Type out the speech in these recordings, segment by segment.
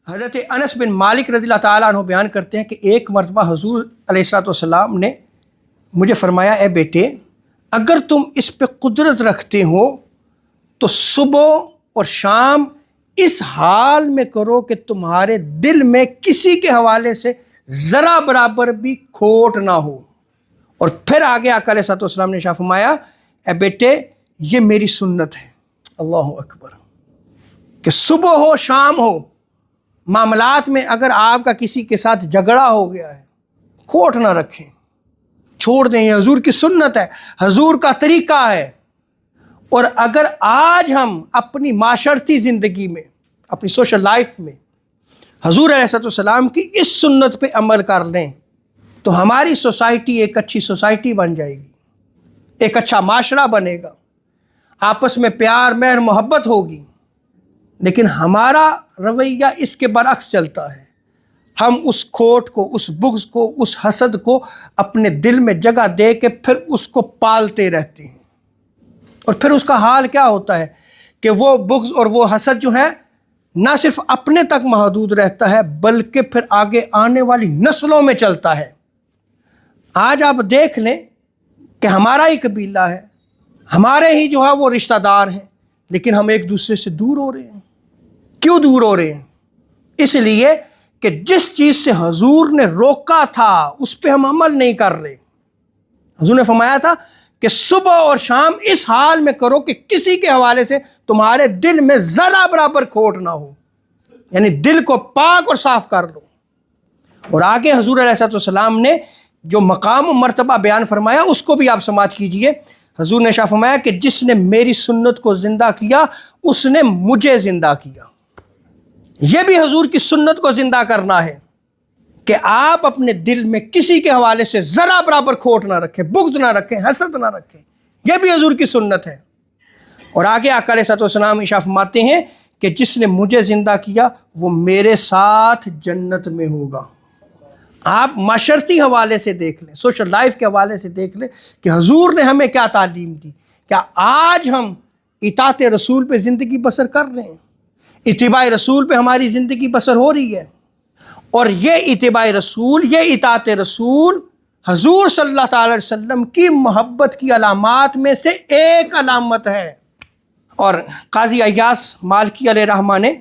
حضرت انس بن مالک رضی اللہ تعالیٰ عنہ بیان کرتے ہیں کہ ایک مرتبہ حضور علیہ السلام نے مجھے فرمایا، اے بیٹے، اگر تم اس پہ قدرت رکھتے ہو تو صبح اور شام اس حال میں کرو کہ تمہارے دل میں کسی کے حوالے سے ذرا برابر بھی کھوٹ نہ ہو۔ اور پھر آگے آقا علیہ السلام نے ارشاد فرمایا، اے بیٹے، یہ میری سنت ہے۔ اللہ اکبر! کہ صبح ہو شام ہو، معاملات میں اگر آپ کا کسی کے ساتھ جھگڑا ہو گیا ہے، کھوٹ نہ رکھیں، چھوڑ دیں۔ یہ حضور کی سنت ہے، حضور کا طریقہ ہے۔ اور اگر آج ہم اپنی معاشرتی زندگی میں، اپنی سوشل لائف میں حضور علیہ السلام کی اس سنت پہ عمل کر لیں تو ہماری سوسائٹی ایک اچھی سوسائٹی بن جائے گی، ایک اچھا معاشرہ بنے گا، آپس میں پیار مہر محبت ہوگی۔ لیکن ہمارا رویہ اس کے برعکس چلتا ہے۔ ہم اس کھوٹ کو، اس بغض کو، اس حسد کو اپنے دل میں جگہ دے کے پھر اس کو پالتے رہتے ہیں۔ اور پھر اس کا حال کیا ہوتا ہے کہ وہ بغض اور وہ حسد جو ہے نہ صرف اپنے تک محدود رہتا ہے بلکہ پھر آگے آنے والی نسلوں میں چلتا ہے۔ آج آپ دیکھ لیں کہ ہمارا ہی قبیلہ ہے، ہمارے ہی جو ہے وہ رشتہ دار ہیں، لیکن ہم ایک دوسرے سے دور ہو رہے ہیں۔ کیوں دور ہو رہے ہیں؟ اس لیے کہ جس چیز سے حضور نے روکا تھا اس پہ ہم عمل نہیں کر رہے۔ حضور نے فرمایا تھا کہ صبح اور شام اس حال میں کرو کہ کسی کے حوالے سے تمہارے دل میں ذرا برابر کھوٹ نہ ہو، یعنی دل کو پاک اور صاف کر لو۔ اور آگے حضور علیہ السلام نے جو مقام و مرتبہ بیان فرمایا اس کو بھی آپ سماعت کیجئے۔ حضور نے ارشاد فرمایا کہ جس نے میری سنت کو زندہ کیا اس نے مجھے زندہ کیا۔ یہ بھی حضور کی سنت کو زندہ کرنا ہے کہ آپ اپنے دل میں کسی کے حوالے سے ذرا برابر کھوٹ نہ رکھیں، بغض نہ رکھیں، حسد نہ رکھیں۔ یہ بھی حضور کی سنت ہے۔ اور آگے آقا علیہ السلام ارشاد فرماتے ہیں کہ جس نے مجھے زندہ کیا وہ میرے ساتھ جنت میں ہوگا۔ آپ معاشرتی حوالے سے دیکھ لیں، سوشل لائف کے حوالے سے دیکھ لیں کہ حضور نے ہمیں کیا تعلیم دی۔ کیا آج ہم اطاعت رسول پہ زندگی بسر کر رہے ہیں؟ اتباع رسول پہ ہماری زندگی بسر ہو رہی ہے؟ اور یہ اتباع رسول، یہ اطاعت رسول حضور صلی اللہ تعالی وسلم کی محبت کی علامات میں سے ایک علامت ہے۔ اور قاضی ایاز مالکی علیہ رحمہ نے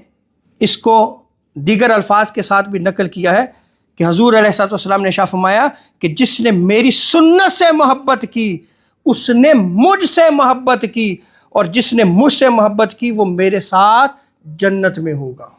اس کو دیگر الفاظ کے ساتھ بھی نقل کیا ہے کہ حضور علیہ السلام نے ارشاد فرمایا کہ جس نے میری سنت سے محبت کی اس نے مجھ سے محبت کی، اور جس نے مجھ سے محبت کی وہ میرے ساتھ جنت میں ہوگا۔